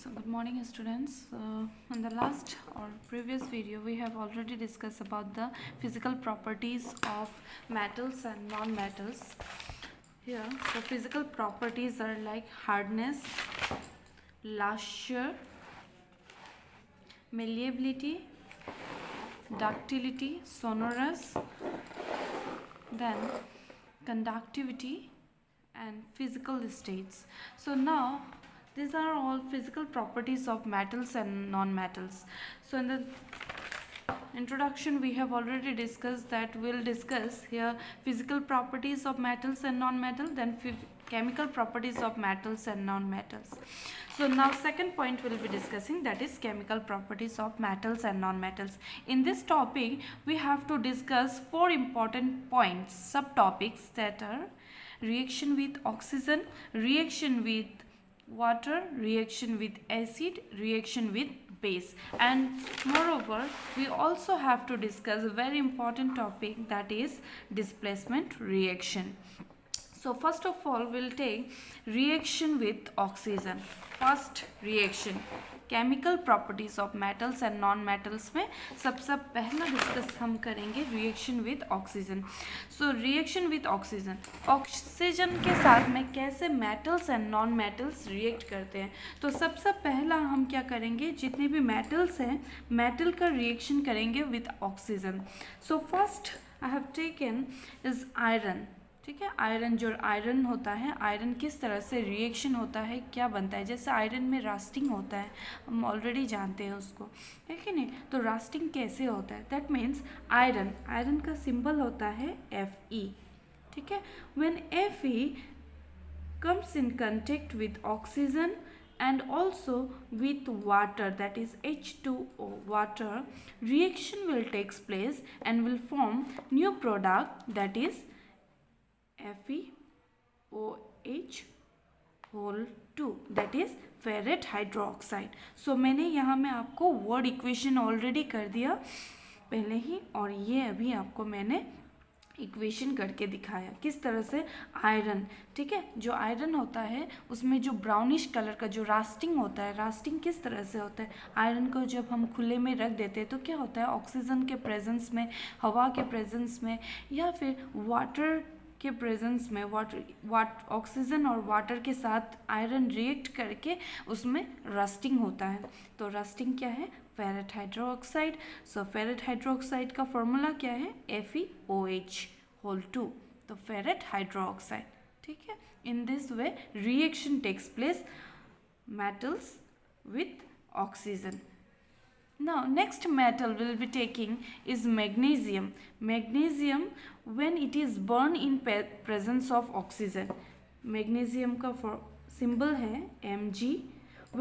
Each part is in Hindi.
So good morning students. In the last or previous video we have already discussed about the physical properties of metals and non-metals. Here so physical properties are like hardness, luster, malleability, ductility, sonorous, then conductivity and physical states. So now these are all physical properties of metals and non-metals. So in the introduction we have already discussed that we'll discuss here physical properties of metals and non-metal, then chemical properties of metals and non-metals. So now second point we'll be discussing, that is chemical properties of metals and non-metals. In this topic we have to discuss four important points, subtopics, that are reaction with oxygen, reaction with water, reaction with acid, reaction with base, and moreover we also have to discuss a very important topic, that is displacement reaction. So first of all we'll take reaction with oxygen. First reaction, chemical properties of metals and non metals में सबसे पहला डिस्कस हम करेंगे reaction with oxygen. So reaction with oxygen, oxygen के साथ में कैसे metals and non metals react करते हैं. तो सबसे पहला हम क्या करेंगे, जितने भी मेटल्स हैं मेटल का रिएक्शन करेंगे with oxygen. So first I have taken is iron. ठीक है, आयरन, जो आयरन होता है, आयरन किस तरह से रिएक्शन होता है, क्या बनता है. जैसे आयरन में रास्टिंग होता है, हम ऑलरेडी जानते हैं उसको, है कि नहीं. तो रास्टिंग कैसे होता है, दैट मीन्स आयरन, आयरन का सिंबल होता है Fe. ठीक है, when Fe comes in contact with oxygen and also with water, that is H2O, water, reaction will takes place and will form new product, that is FeOH whole 2, that is ferrate hydroxide. So मैंने यहाँ में आपको वर्ड इक्वेशन ऑलरेडी कर दिया पहले ही, और ये अभी आपको मैंने इक्वेशन करके दिखाया किस तरह से आयरन. ठीक है, जो आयरन होता है उसमें जो ब्राउनिश कलर का जो रास्टिंग होता है, रास्टिंग किस तरह से होता है, आयरन को जब हम खुले में रख देते हैं तो क्या होता है, ऑक्सीजन के प्रेजेंस में, हवा के प्रेजेंस में, या फिर वाटर के प्रेजेंस में, ऑक्सीजन और वाटर के साथ आयरन रिएक्ट करके उसमें रस्टिंग होता है. तो रस्टिंग क्या है, फेरेट हाइड्रोक्साइड. सो फेरेट हाइड्रोक्साइड का फॉर्मूला क्या है, FeOH whole 2, तो फेरेट हाइड्रोक्साइड. ठीक है, in this way reaction takes place metals with oxygen. Now next metal we'll be taking is magnesium. Magnesium when it is burned in presence of oxygen. Magnesium का symbol है Mg.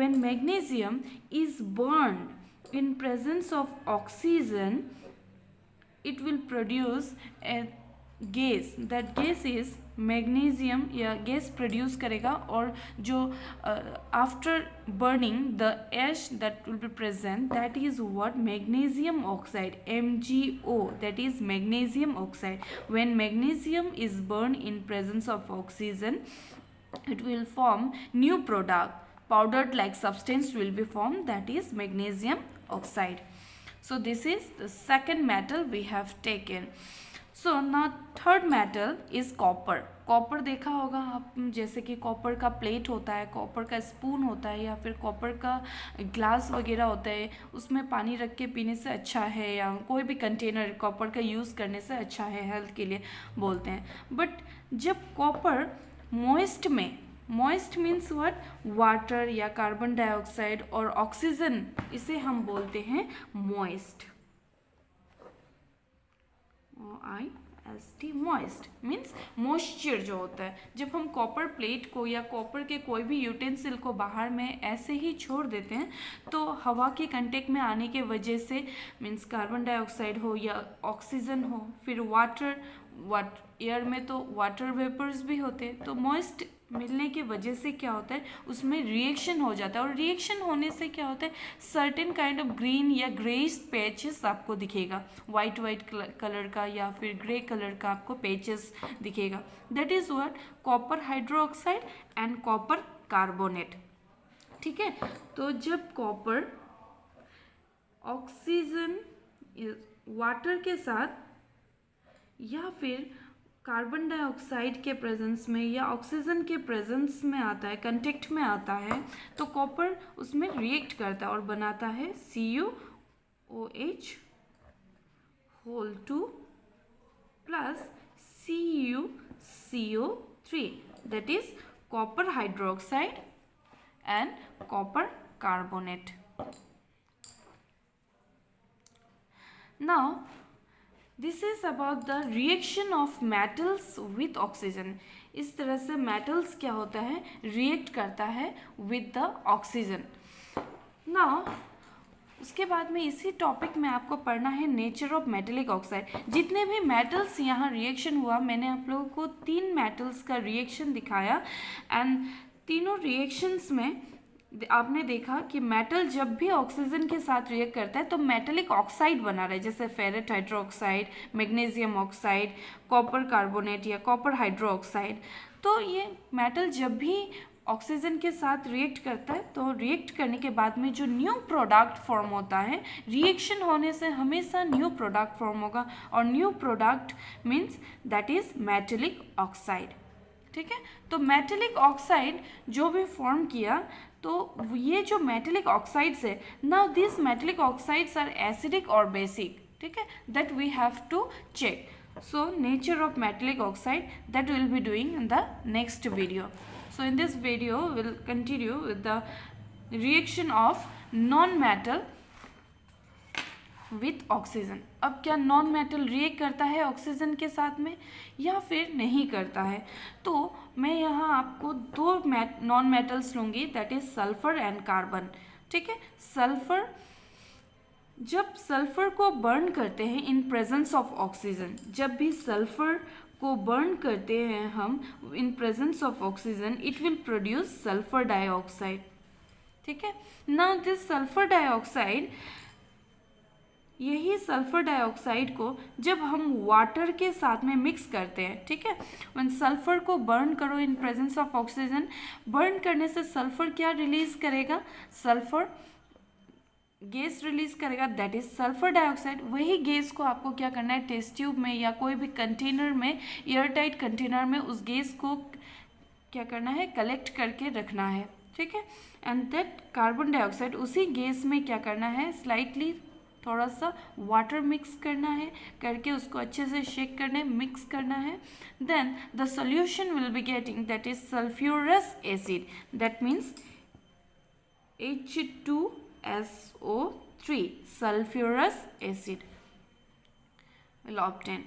When magnesium is burned in presence of oxygen, it will produce a gas. That gas is magnesium, या गैस प्रोड्यूस करेगा, और जो after burning the ash that will be present, that is what, magnesium oxide, MgO, that is magnesium oxide. When magnesium is burn in presence of oxygen, it will form new product, powdered like substance will be formed, that is magnesium oxide. So this is the second metal we have taken. सो ना third metal is copper. Copper देखा होगा आप, जैसे कि कॉपर का प्लेट होता है, कॉपर का स्पून होता है, या फिर कॉपर का ग्लास वगैरह होता है, उसमें पानी रख के पीने से अच्छा है, या कोई भी कंटेनर कॉपर का यूज़ करने से अच्छा है, हेल्थ के लिए बोलते हैं. बट जब कॉपर मॉइस्ट में, मॉइस्ट मीन्स व्हाट, वाटर या कार्बन डाइऑक्साइड और ऑक्सीजन, इसे हम बोलते हैं moist. OIST, moist means moisture जो होता है. जब हम कॉपर प्लेट को या कॉपर के कोई भी यूटेंसिल को बाहर में ऐसे ही छोड़ देते हैं, तो हवा के कंटेक्ट में आने के वजह से, मीन्स कार्बन डाइऑक्साइड हो या ऑक्सीजन हो, फिर वाटर, एयर में तो वाटर वेपर्स भी होते हैं, तो मॉइस्ट मिलने की वजह से क्या होता है, उसमें रिएक्शन हो जाता है, और रिएक्शन होने से क्या होता है, सर्टेन काइंड ऑफ ग्रीन या ग्रेइश पैचेस आपको दिखेगा, वाइट कलर का या फिर ग्रे कलर का आपको पैचेस दिखेगा. That is what, copper hydroxide and copper carbonate. ठीक है, तो जब कॉपर ऑक्सीजन वाटर के साथ या फिर कार्बन डाइऑक्साइड के प्रेजेंस में या ऑक्सीजन के प्रेजेंस में आता है, कंटेक्ट में आता है, तो कॉपर उसमें रिएक्ट करता है और बनाता है CuOH whole 2 plus CuCO3, that is copper hydroxide and copper carbonate. Now this is about the reaction of metals with oxygen. इस तरह से मेटल्स क्या होता है, रिएक्ट करता है विद द ऑक्सीजन. नाउ उसके बाद में इसी टॉपिक में आपको पढ़ना है नेचर ऑफ मेटेलिक ऑक्साइड. जितने भी मेटल्स यहाँ रिएक्शन हुआ, मैंने आप लोगों को 3 मेटल्स का रिएक्शन दिखाया एंड तीनों रिएक्शंस में आपने देखा कि मेटल जब भी ऑक्सीजन के साथ रिएक्ट करता है तो मेटेलिक ऑक्साइड बना रहा है, जैसे ferrate hydroxide, magnesium oxide, copper carbonate या कॉपर हाइड्रोक्साइड. तो ये मेटल जब भी ऑक्सीजन के साथ रिएक्ट करता है तो रिएक्ट करने के बाद में जो न्यू प्रोडक्ट फॉर्म होता है, रिएक्शन होने से हमेशा न्यू प्रोडक्ट फॉर्म होगा और new product means that is metallic oxide. ठीक है, तो मेटेलिक ऑक्साइड जो भी फॉर्म किया, तो ये जो मेटेलिक ऑक्साइड्स है, now this metallic oxides are acidic और बेसिक. ठीक है, that we have to check. So nature of metallic oxide, that we will be doing in the next video. So in this video we will continue with the reaction of non-metal with oxygen. अब क्या नॉन मेटल रिएक्ट करता है ऑक्सीजन के साथ में या फिर नहीं करता है? तो मैं यहाँ आपको 2 नॉन मेटल्स लूँगी, that is sulphur and carbon. ठीक है, सल्फर, जब सल्फर को बर्न करते हैं इन प्रेजेंस ऑफ ऑक्सीजन, जब भी सल्फर को बर्न करते हैं हम इन presence of oxygen, it will produce sulphur dioxide. ठीक है, नाउ दिस सल्फर डाइऑक्साइड, यही सल्फर डाइऑक्साइड को जब हम वाटर के साथ में मिक्स करते हैं, ठीक है, वन सल्फर को बर्न करो इन प्रेजेंस ऑफ ऑक्सीजन, बर्न करने से सल्फर क्या रिलीज करेगा, सल्फर गैस रिलीज करेगा, दैट इज सल्फर डाइऑक्साइड. वही गैस को आपको क्या करना है, टेस्ट ट्यूब में या कोई भी कंटेनर में, एयरटाइट कंटेनर में उस गैस को क्या करना है, कलेक्ट करके रखना है. ठीक है, एंड दैट कार्बन डाइऑक्साइड, उसी गैस में क्या करना है, स्लाइटली थोड़ा सा वाटर मिक्स करना है, करके उसको अच्छे से शेक करना है, मिक्स करना है. Then the solution will be getting, that is sulphurous acid, that means H2SO3, sulfurous acid will obtain.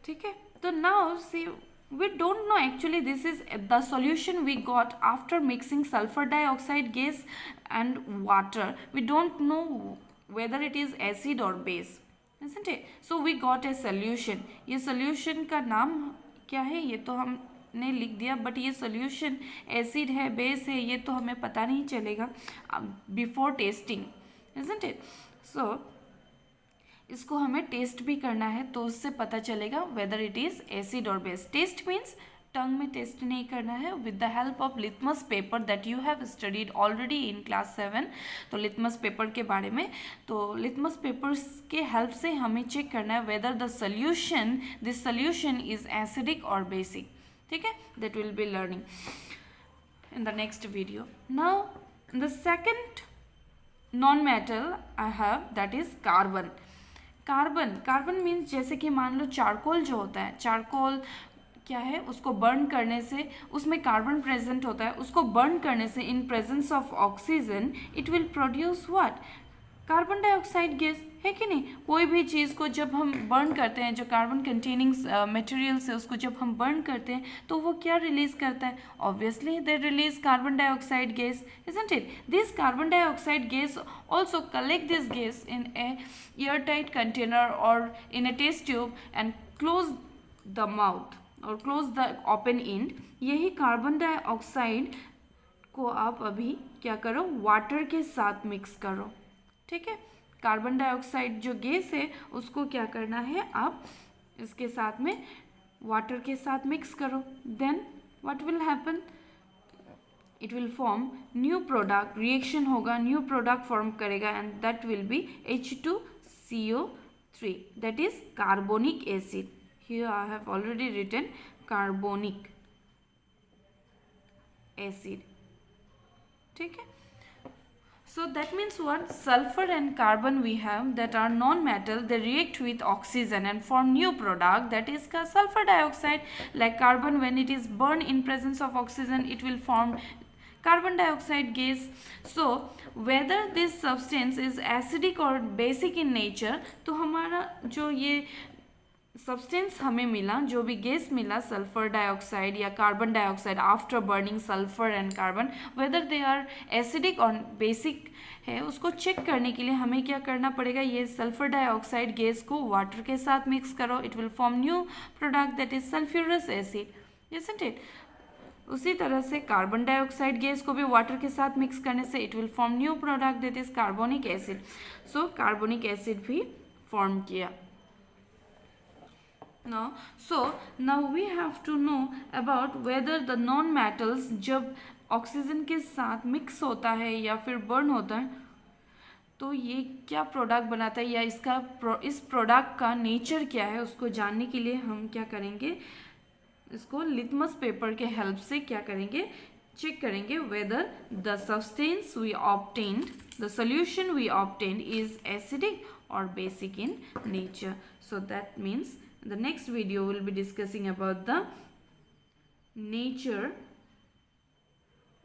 ठीक है, तो now see, we don't know actually this is the solution we got after mixing sulfur dioxide gas and water. We don't know whether it is acid or base, isn't it? So we got a solution. ये solution का नाम क्या है ये तो हमने लिख दिया, बट ये solution एसिड है, बेस है, ये तो हमें पता नहीं चलेगा before testing, isn't it? So इसको हमें टेस्ट भी करना है तो उससे पता चलेगा वेदर इट इज एसिड और बेस. टेस्ट मीन्स टंग में टेस्ट नहीं करना है, with the help of litmus paper that you have studied already in class 7. तो लिटमस पेपर के बारे में, तो लिटमस पेपर्स के हेल्प से हमें चेक करना है whether the solution, this solution is acidic और बेसिक. ठीक है, that will be learning in the next video. Now the second non metal I have, that is carbon. Carbon means जैसे कि मान लो चारकोल जो होता है, चारकोल क्या है, उसको बर्न करने से उसमें कार्बन प्रेजेंट होता है, उसको बर्न करने से इन presence of oxygen it will produce what, carbon dioxide gas, है कि नहीं. कोई भी चीज़ को जब हम बर्न करते हैं, जो कार्बन कंटेनिंग मटेरियल्स है, उसको जब हम बर्न करते हैं तो वो क्या रिलीज करता है, obviously they release carbon dioxide gas, isn't it? This carbon dioxide gas also collect this gas in a airtight container or in a test tube and close the mouth or close the open end. यही कार्बन डाइऑक्साइड को आप अभी क्या करो, वाटर के साथ मिक्स करो. ठीक है, कार्बन डाइऑक्साइड जो गैस है उसको क्या करना है, आप इसके साथ में वाटर के साथ मिक्स करो. Then what will happen, it will form new product, reaction होगा, न्यू प्रोडक्ट फॉर्म करेगा and that will be H2CO3, that is carbonic acid. Here I have already written carbonic acid. ठीक है. So that means what? Sulfur and carbon we have that are non-metal, they react with oxygen and form new product, that is sulfur dioxide. Like carbon, when it is burned in presence of oxygen, it will form carbon dioxide gas. So whether this substance is acidic or basic in nature, तो हमारा जो ये सब्सटेंस हमें मिला, जो भी गैस मिला, सल्फर डाइऑक्साइड या carbon dioxide after burning sulphur and carbon, whether they are acidic और बेसिक है, उसको चेक करने के लिए हमें क्या करना पड़ेगा, ये सल्फर डाइऑक्साइड गैस को वाटर के साथ मिक्स करो, it will form new product that is sulphurous acid, isn't it. उसी तरह से कार्बन डाइऑक्साइड गैस को भी वाटर के साथ मिक्स करने से it will form new product that is carbonic acid. So carbonic acid भी फॉर्म किया. Now we have to know about whether the non-metals जब ऑक्सीजन के साथ मिक्स होता है या फिर बर्न होता है तो ये क्या प्रोडक्ट बनाता है या इस प्रोडक्ट का नेचर क्या है, उसको जानने के लिए हम क्या करेंगे, इसको लिटमस पेपर के हेल्प से क्या करेंगे, चेक करेंगे whether the substance we obtained, the solution we obtained is acidic or basic in nature. So that means the next video will be discussing about the nature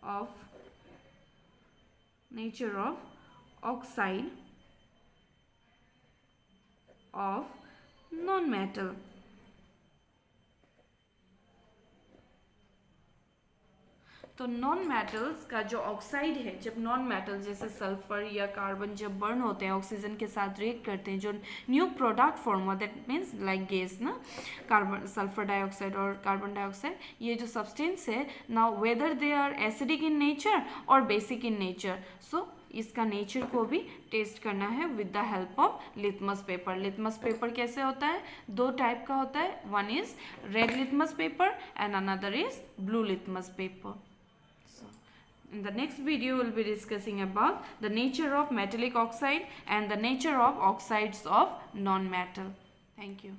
of oxide of non-metal. तो नॉन मेटल्स का जो ऑक्साइड है, जब नॉन मेटल जैसे सल्फर या कार्बन जब बर्न होते हैं, ऑक्सीजन के साथ रिएक्ट करते हैं, जो न्यू प्रोडक्ट फॉर्म हुआ, दैट मीन्स लाइक गैस ना, कार्बन सल्फर डाइऑक्साइड और कार्बन डाइऑक्साइड, ये जो सब्सटेंस है, now whether they are acidic in nature और बेसिक इन नेचर. सो इसका नेचर को भी टेस्ट करना है with the help of litmus paper. Litmus paper कैसे होता है, दो टाइप का होता है, one is red litmus paper and another is blue litmus paper. In the next video, we will be discussing about the nature of metallic oxide and the nature of oxides of non-metal. Thank you.